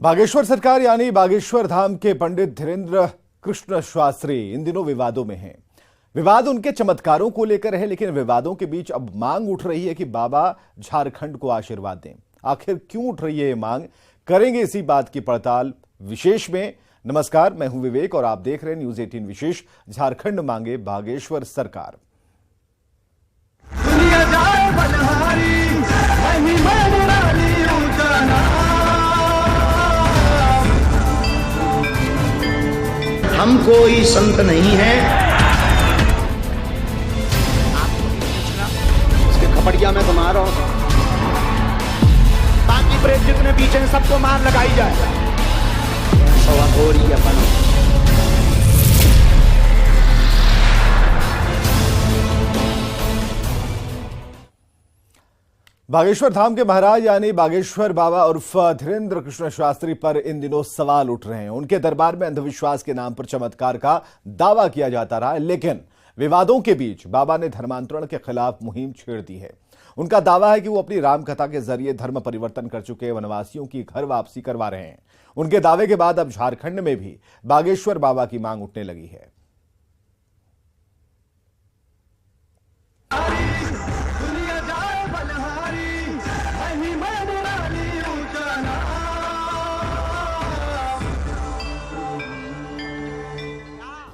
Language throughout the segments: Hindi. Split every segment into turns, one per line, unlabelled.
बागेश्वर सरकार यानी बागेश्वर धाम के पंडित धीरेन्द्र कृष्ण शास्त्री इन दिनों विवादों में हैं। विवाद उनके चमत्कारों को लेकर है, लेकिन विवादों के बीच अब मांग उठ रही है कि बाबा झारखंड को आशीर्वाद दें। आखिर क्यों उठ रही है ये मांग, करेंगे इसी बात की पड़ताल विशेष में। नमस्कार, मैं हूं विवेक और आप देख रहे हैं न्यूज 18 विशेष। झारखंड मांगे बागेश्वर सरकार।
हम कोई संत नहीं है। इसके खपड़िया में तो मारो, बाकी प्रेत जितने पीछे हैं सबको मार लगाई जाए।
बागेश्वर धाम के महाराज यानी बागेश्वर बाबा उर्फ धीरेन्द्र कृष्ण शास्त्री पर इन दिनों सवाल उठ रहे हैं। उनके दरबार में अंधविश्वास के नाम पर चमत्कार का दावा किया जाता रहा है, लेकिन विवादों के बीच बाबा ने धर्मांतरण के खिलाफ मुहिम छेड़ दी है। उनका दावा है कि वो अपनी रामकथा के जरिए धर्म परिवर्तन कर चुके वनवासियों की घर वापसी करवा रहे हैं। उनके दावे के बाद अब झारखंड में भी बागेश्वर बाबा की मांग उठने लगी है।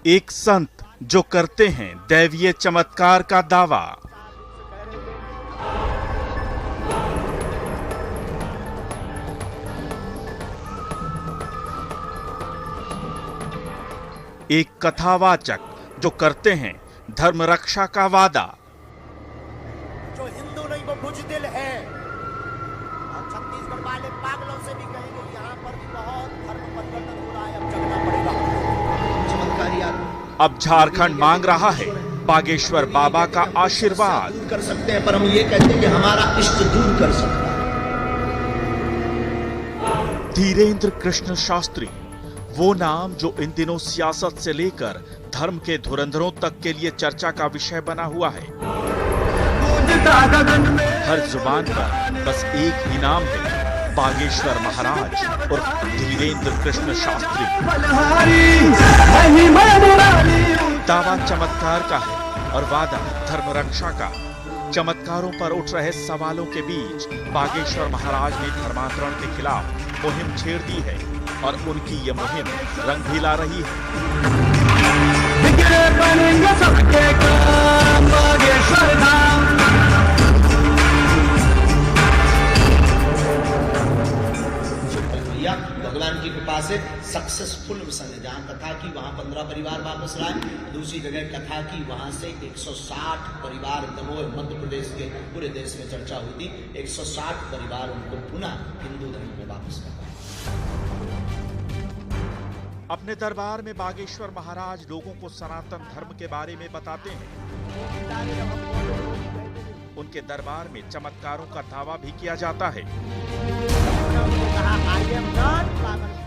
एक संत जो करते हैं दैवीय चमत्कार का दावा। एक कथावाचक जो करते हैं धर्म रक्षा का वादा।
जो हिंदू नहीं वो बुजदिल है, और छत्तीसगढ़ वाले पागलों से भी कहेंगे यहाँ पर भी बहुत धर्म परिवर्तन हो रहा है, अब चलना पड़ेगा। चमत्कारी आदमी
अब झारखंड मांग रहा है बागेश्वर बाबा का आशीर्वाद।
दूर कर सकते हैं, पर हम ये कहते हैं कि हमारा इष्ट दूर कर सकता है।
धीरेन्द्र कृष्ण शास्त्री, वो नाम जो इन दिनों सियासत से लेकर धर्म के धुरंधरों तक के लिए चर्चा का विषय बना हुआ है। हर जुबान पर बस एक ही नाम है, बागेश्वर महाराज और धीरेन्द्र कृष्ण शास्त्री। दावा चमत्कार का है और वादा धर्म रक्षा का। चमत्कारों पर उठ रहे सवालों के बीच बागेश्वर महाराज ने धर्मांतरण के खिलाफ मुहिम छेड़ दी है और उनकी ये मुहिम रंग भी ला रही है।
भगवान की कृपा से सक्सेसफुल मिशन है। जहाँ कथा की वहाँ 15 परिवार वापस लाए, दूसरी जगह कथा की वहाँ से 160 परिवार दमोह मध्य प्रदेश के पूरे देश में चर्चा हुई थी। 160 परिवार उनको पुनः हिंदू धर्म में वापस लाए।
अपने दरबार में बागेश्वर महाराज लोगों को सनातन धर्म के बारे में बताते हैं। उनके दरबार में चमत्कारों का दावा भी किया जाता है।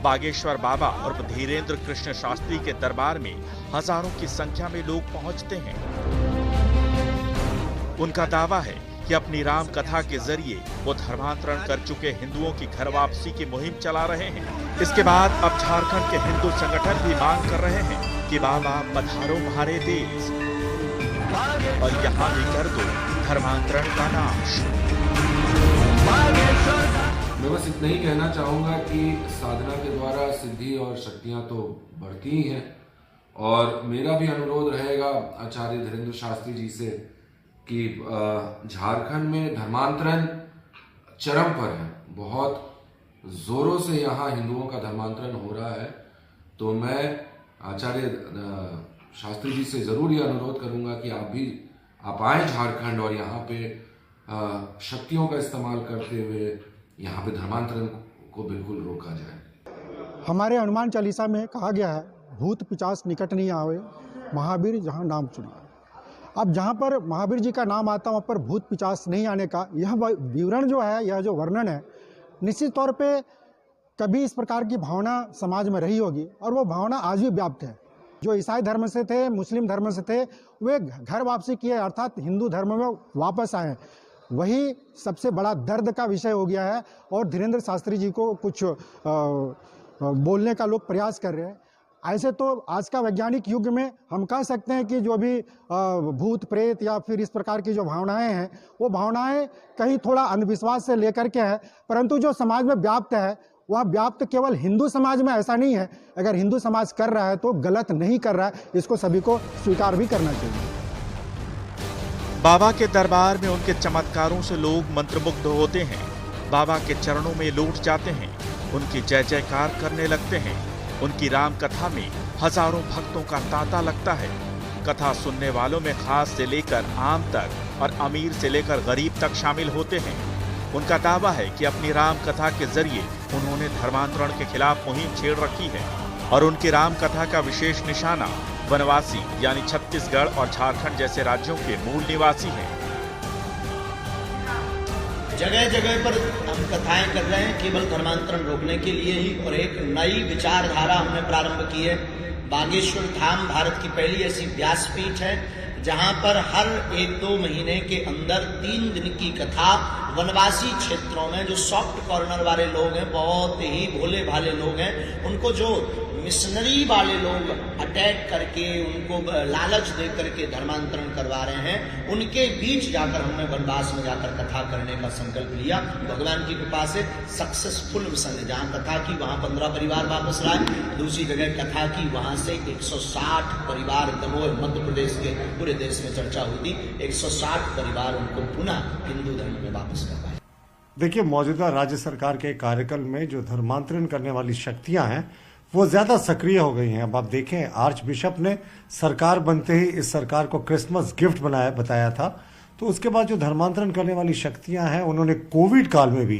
बागेश्वर बाबा और धीरेन्द्र कृष्ण शास्त्री के दरबार में हजारों की संख्या में लोग पहुंचते हैं। उनका दावा है कि अपनी राम कथा के जरिए वो धर्मांतरण कर चुके हिंदुओं की घर वापसी की मुहिम चला रहे हैं। इसके बाद अब झारखंड के हिंदू संगठन भी मांग कर रहे हैं कि बाबा पधारो हमारे देश और यहाँ भी कर दो धर्मांतरण का नाश।
मैं बस इतना ही कहना चाहूँगा कि साधना के द्वारा सिद्धि और शक्तियाँ तो बढ़ती ही हैं, और मेरा भी अनुरोध रहेगा आचार्य धीरेन्द्र शास्त्री जी से कि झारखंड में धर्मांतरण चरम पर है। बहुत जोरों से यहाँ हिंदुओं का धर्मांतरण हो रहा है। तो मैं आचार्य शास्त्री जी से ज़रूर ये अनुरोध करूँगा कि आप आए झारखंड और यहाँ पे शक्तियों का इस्तेमाल करते हुए यहाँ पे धर्मांतरण को बिल्कुल रोका जाए।
हमारे हनुमान चालीसा में कहा गया है, भूत पिशाच निकट नहीं आवे, महावीर जहाँ नाम चुनावे। अब जहाँ पर महावीर जी का नाम आता है वहाँ पर भूत पिशाच नहीं आने का यह विवरण जो है, यह जो वर्णन है, निश्चित तौर पे कभी इस प्रकार की भावना समाज में रही होगी और वो भावना आज भी व्याप्त है। जो ईसाई धर्म से थे, मुस्लिम धर्म से थे, वे घर वापसी किए, अर्थात हिंदू धर्म में वापस आए। वही सबसे बड़ा दर्द का विषय हो गया है। और धीरेन्द्र शास्त्री जी को कुछ बोलने का लोग प्रयास कर रहे हैं। ऐसे तो आज का वैज्ञानिक युग में हम कह सकते हैं कि जो भी भूत प्रेत या फिर इस प्रकार की जो भावनाएं हैं, वो भावनाएं कहीं थोड़ा अंधविश्वास से लेकर के है, परंतु जो समाज में व्याप्त है वह व्याप्त केवल हिंदू समाज में ऐसा नहीं है। अगर हिंदू समाज कर रहा है तो गलत नहीं कर रहा है, इसको सभी को स्वीकार भी करना चाहिए।
बाबा के दरबार में उनके चमत्कारों से लोग मंत्रमुग्ध होते हैं, बाबा के चरणों में लौट जाते हैं, उनकी जय जयकार करने लगते हैं। उनकी राम कथा में हजारों भक्तों का तांता लगता है। कथा सुनने वालों में खास से लेकर आम तक और अमीर से लेकर गरीब तक शामिल होते हैं। उनका दावा है कि अपनी राम कथा के जरिए उन्होंने धर्मांतरण के खिलाफ मुहिम छेड़ रखी है और उनकी राम कथा का विशेष निशाना वनवासी यानी छत्तीसगढ़ और झारखंड जैसे राज्यों के मूल निवासी हैं।
जगह जगह पर हम कथाएं कर रहे हैं केवल धर्मांतरण रोकने के लिए ही, और एक नई विचारधारा हमने प्रारंभ की है। बागेश्वर धाम भारत की पहली ऐसी व्यासपीठ है जहां पर हर 1-2 महीने के अंदर 3 दिन की कथा वनवासी क्षेत्रों में जो सॉफ्ट कॉर्नर वाले लोग हैं, बहुत ही भोले भाले लोग हैं, उनको जो मिशनरी वाले लोग अटैक करके उनको लालच दे करके धर्मांतरण करवा रहे हैं, उनके बीच जाकर हमने वनवास में जाकर कथा करने का संकल्प लिया। भगवान की कृपा से सक्सेसफुल मिशन है। जहां कथा की वहां 15 परिवार वापस आए, दूसरी जगह कथा की वहां से 160 परिवार दमोह मध्य प्रदेश के पूरे देश में चर्चा हुई थी, 160 परिवार उनको पुनः हिंदू धर्म में वापस करवाए।
देखिए, मौजूदा राज्य सरकार के कार्यकाल में जो धर्मांतरण करने वाली शक्तियां हैं वो ज्यादा सक्रिय हो गई हैं। अब आप देखें, आर्च बिशप ने सरकार बनते ही इस सरकार को क्रिसमस गिफ्ट बताया था। तो उसके बाद जो धर्मांतरण करने वाली शक्तियां हैं, उन्होंने कोविड काल में भी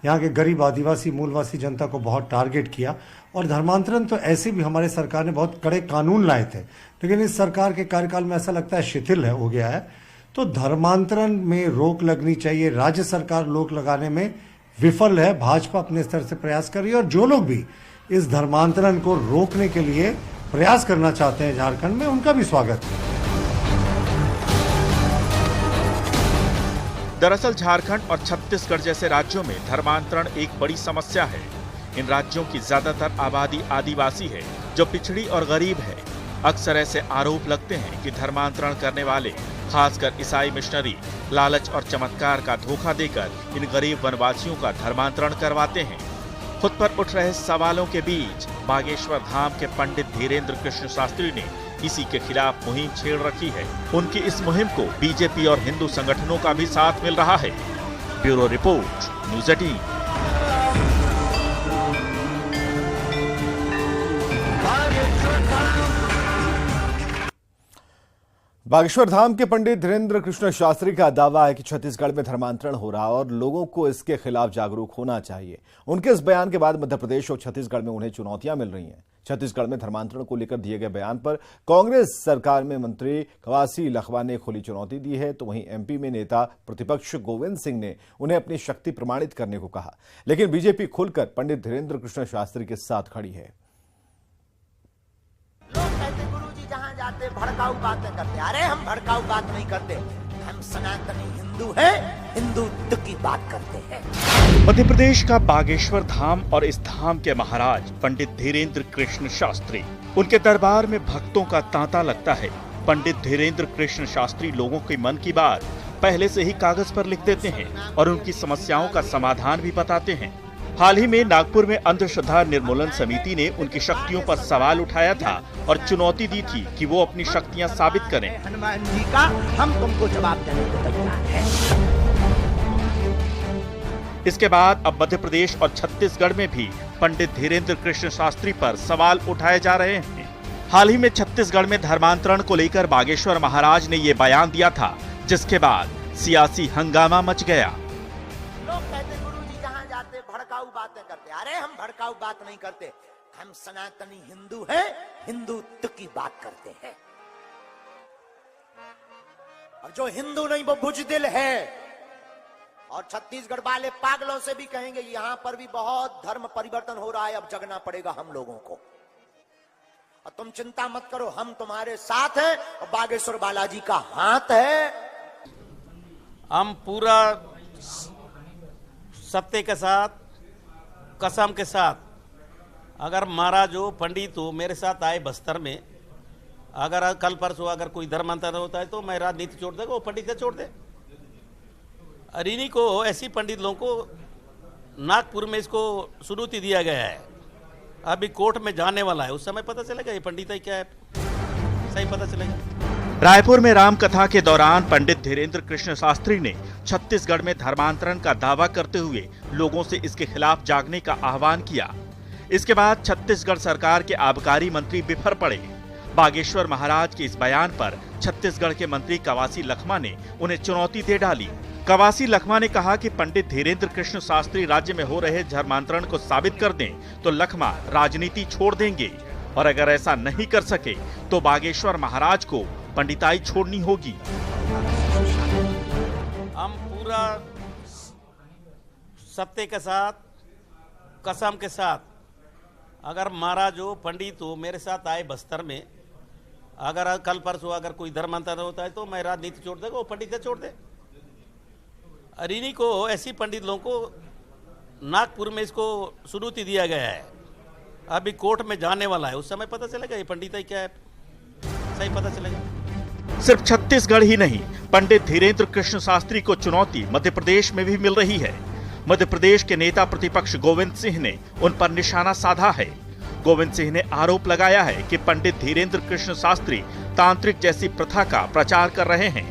यहाँ के गरीब आदिवासी मूलवासी जनता को बहुत टारगेट किया। और धर्मांतरण तो ऐसे भी हमारे सरकार ने बहुत कड़े कानून लाए थे, लेकिन इस सरकार के कार्यकाल में ऐसा लगता है शिथिल हो गया है। तो धर्मांतरण में रोक लगनी चाहिए। राज्य सरकार रोक लगाने में विफल है। भाजपा अपने स्तर से प्रयास कर रही है, और जो लोग भी इस धर्मांतरण को रोकने के लिए प्रयास करना चाहते हैं झारखंड में, उनका भी स्वागत है।
दरअसल झारखंड और छत्तीसगढ़ जैसे राज्यों में धर्मांतरण एक बड़ी समस्या है। इन राज्यों की ज्यादातर आबादी आदिवासी है जो पिछड़ी और गरीब है। अक्सर ऐसे आरोप लगते हैं कि धर्मांतरण करने वाले, खासकर ईसाई मिशनरी, लालच और चमत्कार का धोखा देकर इन गरीब वनवासियों का धर्मांतरण करवाते हैं। खुद पर उठ रहे सवालों के बीच बागेश्वर धाम के पंडित धीरेन्द्र कृष्ण शास्त्री ने इसी के खिलाफ मुहिम छेड़ रखी है। उनकी इस मुहिम को बीजेपी और हिंदू संगठनों का भी साथ मिल रहा है। Bureau report, news 18।
Bageshwar Dham के पंडित धीरेन्द्र कृष्ण शास्त्री का दावा है कि छत्तीसगढ़ में धर्मांतरण हो रहा और लोगों को इसके खिलाफ जागरूक होना चाहिए। उनके इस बयान के बाद मध्य प्रदेश और छत्तीसगढ़ में उन्हें चुनौतियां मिल रही हैं। छत्तीसगढ़ में धर्मांतरण को लेकर दिए गए बयान पर कांग्रेस सरकार में मंत्री कवासी लखवा ने खुली चुनौती दी है, तो वहीं एमपी में नेता प्रतिपक्ष गोविंद सिंह ने उन्हें अपनी शक्ति प्रमाणित करने को कहा। लेकिन बीजेपी खुलकर पंडित धीरेन्द्र कृष्ण शास्त्री के साथ खड़ी है।
जहाँ जाते भड़काऊ बातें करते। अरे हम भड़काऊ बात नहीं करते, हम सनातनी हिंदू हैं, हिंदुत्व की बात करते हैं।
मध्य प्रदेश का बागेश्वर धाम और इस धाम के महाराज पंडित धीरेन्द्र कृष्ण शास्त्री, उनके दरबार में भक्तों का तांता लगता है। पंडित धीरेन्द्र कृष्ण शास्त्री लोगों के मन की बात पहले से ही कागज पर लिख देते हैं और उनकी समस्याओं का समाधान भी बताते हैं। हाल ही में नागपुर में अंधश्रद्धा निर्मूलन समिति ने उनकी शक्तियों पर सवाल उठाया था और चुनौती दी थी कि वो अपनी शक्तियां साबित करें।
हनुमान जी का हम तुमको जवाब देने को तैयार हैं।
इसके बाद अब मध्य प्रदेश और छत्तीसगढ़ में भी पंडित धीरेन्द्र कृष्ण शास्त्री पर सवाल उठाए जा रहे हैं। हाल ही में छत्तीसगढ़ में धर्मांतरण को लेकर बागेश्वर महाराज ने ये बयान दिया था, जिसके बाद सियासी हंगामा मच गया।
भड़काऊ बातें करते। अरे हम भड़काऊ बात नहीं करते, हम सनातनी हिंदू हैं, हिंदुत्व की बात करते हैं। और जो हिंदू नहीं वो बुजदिल है। और छत्तीसगढ़ वाले पागलों से भी कहेंगे यहां पर भी बहुत धर्म परिवर्तन हो रहा है, अब जगना पड़ेगा हम लोगों को। और तुम चिंता मत करो, हम तुम्हारे साथ हैं और बागेश्वर बालाजी का हाथ है।
हम पूरा सत्य के साथ, कसम के साथ, अगर महाराज हो, पंडित हो, मेरे साथ आए बस्तर में, अगर कल परसों अगर कोई धर्मांतर होता है तो मैं राजनीति छोड़ देगा, वो पंडित छोड़ दे। और इन्हीं को, ऐसी पंडित लोगों को नागपुर में इसको सुनौती दिया गया है। अभी कोर्ट में जाने वाला है, उस समय पता चलेगा ये पंडित है क्या है, सही पता चलेगा।
रायपुर में राम कथा के दौरान पंडित धीरेन्द्र कृष्ण शास्त्री ने छत्तीसगढ़ में धर्मांतरण का दावा करते हुए लोगों से इसके खिलाफ जागने का आह्वान किया। इसके बाद छत्तीसगढ़ सरकार के आबकारी मंत्री बिफर पड़े। बागेश्वर महाराज के इस बयान पर छत्तीसगढ़ के मंत्री कवासी लखमा ने उन्हें चुनौती दे डाली। कवासी लखमा ने कहा कि पंडित धीरेन्द्र कृष्ण शास्त्री राज्य में हो रहे धर्मांतरण को साबित कर दें तो लखमा राजनीति छोड़ देंगे, और अगर ऐसा नहीं कर सके तो बागेश्वर महाराज को पंडिताई छोड़नी होगी।
हम पूरा सत्य के साथ, कसम के साथ, अगर महाराज हो, पंडित हो, मेरे साथ आए बस्तर में, अगर कल परसों अगर कोई धर्मांतर होता है तो मैं राजनीति छोड़ देगा, वो पंडित छोड़ दे। और इन्हीं को, ऐसी पंडित लोगों को नागपुर में इसको सुनौती दिया गया है। अभी कोर्ट में जाने वाला है, उस समय पता चलेगा ये पंडित है क्या है, सही पता चलेगा।
सिर्फ छत्तीसगढ़ ही नहीं, पंडित धीरेन्द्र कृष्ण शास्त्री को चुनौती मध्य प्रदेश में भी मिल रही है। मध्य प्रदेश के नेता प्रतिपक्ष गोविंद सिंह ने उन पर निशाना साधा है। गोविंद सिंह ने आरोप लगाया है कि पंडित धीरेन्द्र कृष्ण शास्त्री तांत्रिक जैसी प्रथा का प्रचार कर रहे हैं।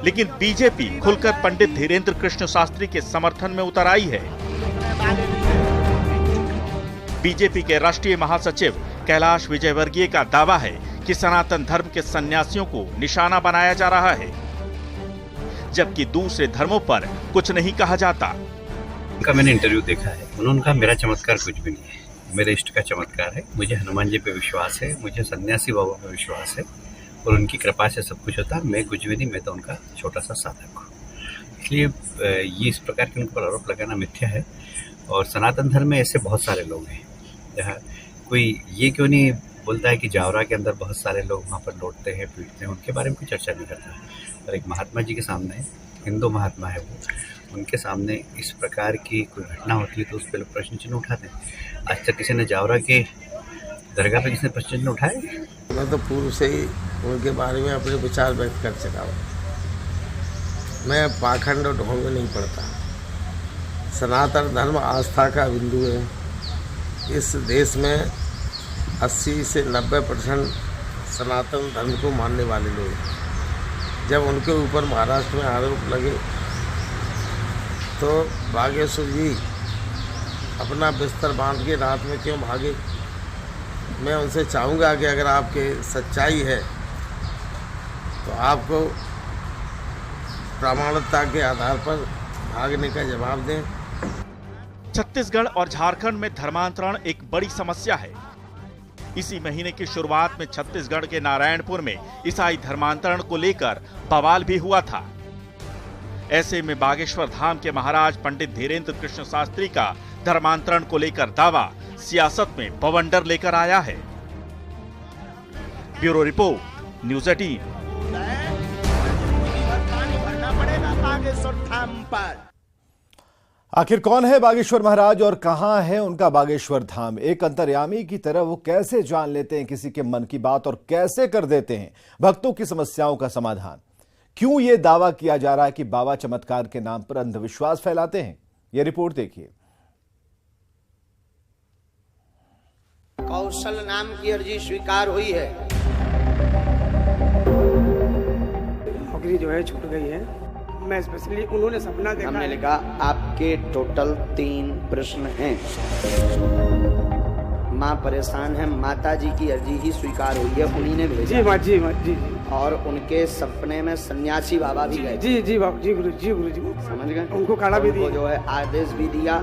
लेकिन बीजेपी खुलकर पंडित धीरेन्द्र कृष्ण शास्त्री के समर्थन में उतर आई है। बीजेपी के राष्ट्रीय महासचिव कैलाश विजयवर्गीय का दावा है कि सनातन धर्म के सन्यासियों को निशाना बनाया जा रहा है, जबकि दूसरे धर्मों पर कुछ नहीं कहा जाता।
उनका मैंने इंटरव्यू देखा है, उन्होंने कहा मेरा चमत्कार कुछ भी नहीं है, मेरे इष्ट का चमत्कार है, मुझे हनुमान जी पे विश्वास है, मुझे सन्यासी बाबा पे विश्वास है और उनकी कृपा से सब कुछ होता है। मैं कुछ भी नहीं, मैं तो उनका छोटा सा साधक हूँ। इसलिए ये इस प्रकार के उनके पर आरोप लगाना मिथ्या है। और सनातन धर्म में ऐसे बहुत सारे लोग हैं, जहाँ कोई ये क्यों नहीं बोलता है कि जावरा के अंदर बहुत सारे लोग वहाँ पर लौटते हैं, पीटते हैं, उनके बारे में कोई चर्चा नहीं करता। और एक महात्मा जी के सामने, हिंदू महात्मा है वो, उनके सामने इस प्रकार की कोई घटना होती है तो उस पर लोग प्रश्न चिन्ह उठाते हैं। आज तक किसी ने जावरा के दरगाह पे किसने प्रश्न चिन्ह उठाए?
मैं तो पूर्व से ही उनके बारे में अपने विचार व्यक्त कर चुका हूँ। मैं पाखंड और ढोंग नहीं पड़ता। सनातन धर्म आस्था का बिंदु है। इस देश में 80 से 90% सनातन धर्म को मानने वाले लोग हैं। जब उनके ऊपर महाराष्ट्र में आरोप लगे तो बागेश्वर जी अपना बिस्तर बांध के रात में क्यों भागे? मैं उनसे चाहूँगा कि अगर आपके सच्चाई है तो आपको प्रामाणिकता के आधार पर भागने का जवाब दें।
छत्तीसगढ़ और झारखंड में धर्मांतरण एक बड़ी समस्या है। इसी महीने की शुरुआत में छत्तीसगढ़ के नारायणपुर में ईसाई धर्मांतरण को लेकर बवाल भी हुआ था। ऐसे में बागेश्वर धाम के महाराज पंडित धीरेन्द्र कृष्ण शास्त्री का धर्मांतरण को लेकर दावा सियासत में बवंडर लेकर आया है। Bureau report, news 18।
आखिर कौन है बागेश्वर महाराज और कहां है उनका बागेश्वर धाम? एक अंतर्यामी की तरह वो कैसे जान लेते हैं किसी के मन की बात और कैसे कर देते हैं भक्तों की समस्याओं का समाधान? क्यों ये दावा किया जा रहा है कि बाबा चमत्कार के नाम पर अंधविश्वास फैलाते हैं? ये रिपोर्ट देखिए।
कौशल नाम की अर्जी स्वीकार हुई है।
नौकरी जो है छूट गई है। मैं स्पेशली उन्होंने सपना देखा,
हमने लिखा आपके टोटल 3 प्रश्न हैं। माँ परेशान है, माता जी की अर्जी ही स्वीकार हुई है, उन्हीं ने भेजा।
जी माँ, जी माँ, जी।
और उनके सपने में सन्यासी बाबा भी गए।
जी जी बाबा, जी गुरु जी, गुरु जी
समझ गए।
उनको काढ़ा भी दिया,
जो है आदेश भी दिया,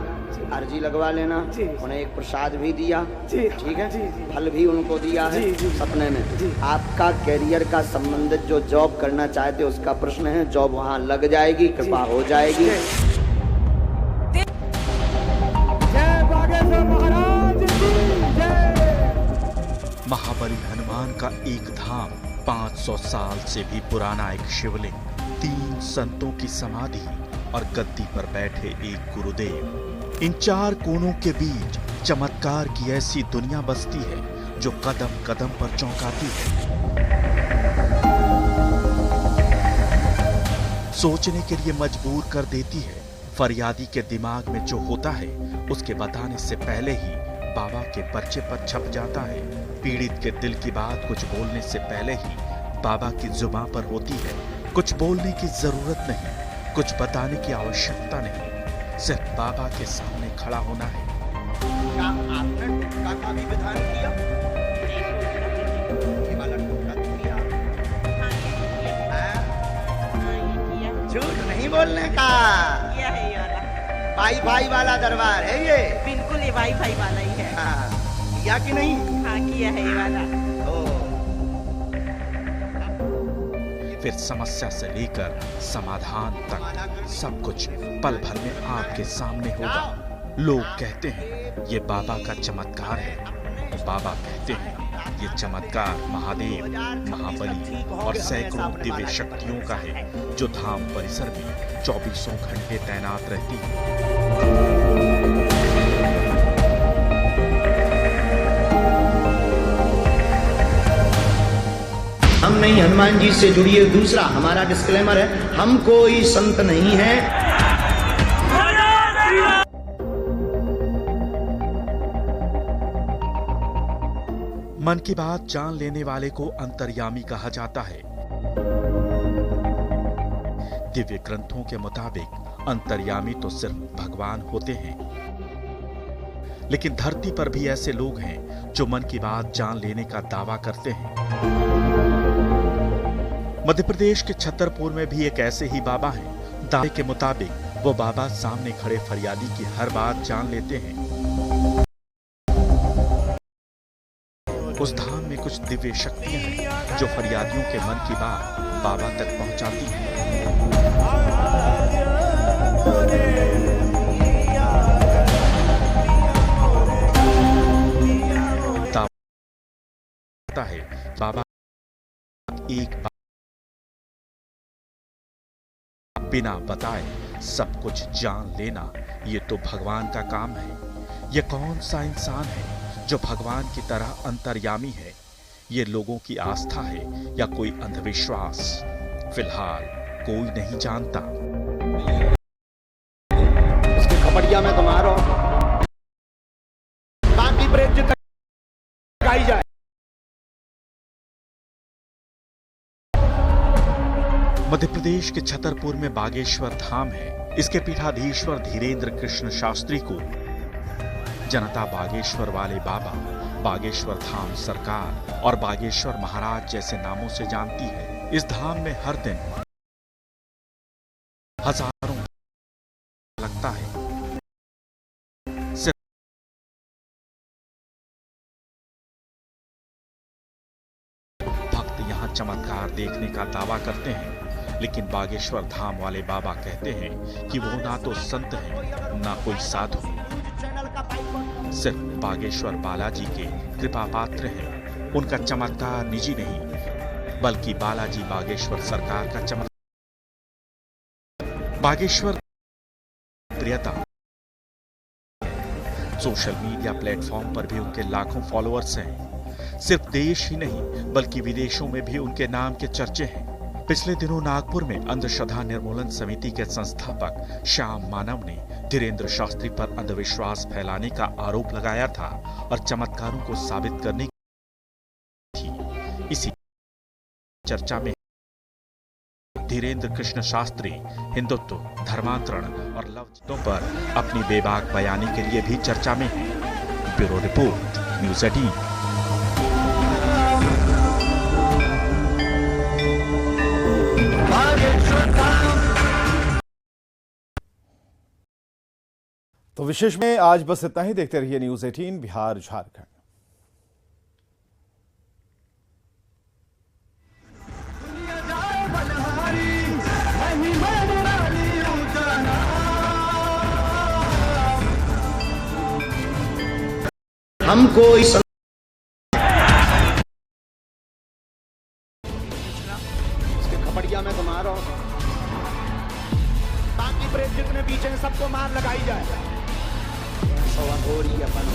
अर्जी लगवा लेना। उन्हें एक प्रसाद भी दिया, ठीक है, फल भी उनको दिया है सपने में। आपका कैरियर का संबंधित जो जॉब करना चाहते उसका प्रश्न है, जॉब वहाँ लग जाएगी, कृपा हो जाएगी।
जय बागेश्वर महाराज की जय।
महाबली हनुमान का एक धाम, 500 साल से भी पुराना एक शिवलिंग, 3 संतों की समाधि और गद्दी पर बैठे एक गुरुदेव। इन 4 कोनों के बीच चमत्कार की ऐसी दुनिया बसती है जो कदम कदम पर चौंकाती है। सोचने के लिए मजबूर कर देती है। फरियादी के दिमाग में जो होता है उसके बताने से पहले ही बाबा के पर्चे पर छप जाता है। पीड़ित के दिल की बात कुछ बोलने से पहले ही बाबा की जुबान पर होती है। कुछ बोलने की जरूरत नहीं, कुछ बताने की आवश्यकता नहीं, सिर्फ बाबा के सामने खड़ा होना है।
क्या आपने टोटका का भी विधान किया? ये वाला टोटका तो किया? झूठ नहीं बोलने का।
किया है ये वाला।
भाई भाई वाला दरबार है ये।
बिल्कुल ये वाईफाई वाला ही है।
हाँ, किया कि नहीं?
हाँ किया है ये वाला।
फिर समस्या से लेकर समाधान तक सब कुछ पल भर में आपके सामने होगा। लोग कहते हैं ये बाबा का चमत्कार है, बाबा कहते हैं ये चमत्कार महादेव, महाबली और सैकड़ों दिव्य शक्तियों का है जो धाम परिसर में 24 घंटे तैनात रहती है।
हम नहीं, हनुमान जी से जुड़िए। दूसरा हमारा डिस्क्लेमर है, हम कोई संत नहीं है।
मन की बात जान लेने वाले को अंतर्यामी कहा जाता है। दिव्य ग्रंथों के मुताबिक अंतर्यामी तो सिर्फ भगवान होते हैं, लेकिन धरती पर भी ऐसे लोग हैं जो मन की बात जान लेने का दावा करते हैं। मध्य प्रदेश के छतरपुर में भी एक ऐसे ही बाबा हैं। दावे के मुताबिक वो बाबा सामने खड़े फरियादी की हर बात जान लेते हैं। उस धाम में कुछ दिव्य शक्तियां हैं जो फरियादियों के मन की बात बाबा तक पहुंचाती हैं। दावा है बाबा एक बात बिना बताए सब कुछ जान लेना, ये तो भगवान का काम है। ये कौन सा इंसान है जो भगवान की तरह अंतर्यामी है? ये लोगों की आस्था है या कोई अंधविश्वास? फिलहाल कोई नहीं जानता।
उसके खपड़िया में तो मारो, बाकी ब्रेक लगाई जाए।
मध्य प्रदेश के छतरपुर में बागेश्वर धाम है। इसके पीठाधीश्वर धीरेन्द्र कृष्ण शास्त्री को जनता बागेश्वर वाले बाबा, बागेश्वर धाम सरकार और बागेश्वर महाराज जैसे नामों से जानती है। इस धाम में हर दिन हजारों लगता है। भक्त यहाँ चमत्कार देखने का दावा करते हैं, लेकिन बागेश्वर धाम वाले बाबा कहते हैं कि वो ना तो संत हैं ना कोई साधु, सिर्फ बागेश्वर बालाजी के कृपा पात्र हैं। उनका चमत्कार निजी नहीं बल्कि बालाजी बागेश्वर सरकार का चमत्कार। बागेश्वर प्रियता सोशल मीडिया प्लेटफॉर्म पर भी उनके लाखों फॉलोअर्स हैं। सिर्फ देश ही नहीं बल्कि विदेशों में भी उनके नाम के चर्चे हैं। पिछले दिनों नागपुर में अंधश्रद्धा निर्मूलन समिति के संस्थापक श्याम मानव ने धीरेन्द्र शास्त्री पर अंधविश्वास फैलाने का आरोप लगाया था और चमत्कारों को साबित करने की इसी चर्चा में धीरेन्द्र कृष्ण शास्त्री हिंदुत्व, धर्मांतरण और लफ्जों पर अपनी बेबाक बयानी के लिए भी चर्चा में है। Bureau report, news 18।
तो विशेष में आज बस इतना ही। देखते रहिए न्यूज़ 18 बिहार झारखंड।
हम कोई
उसके खपड़िया में तो मारो, जितने पीछे हैं सबको मार लगाई जाए। 100 अघोरी अपन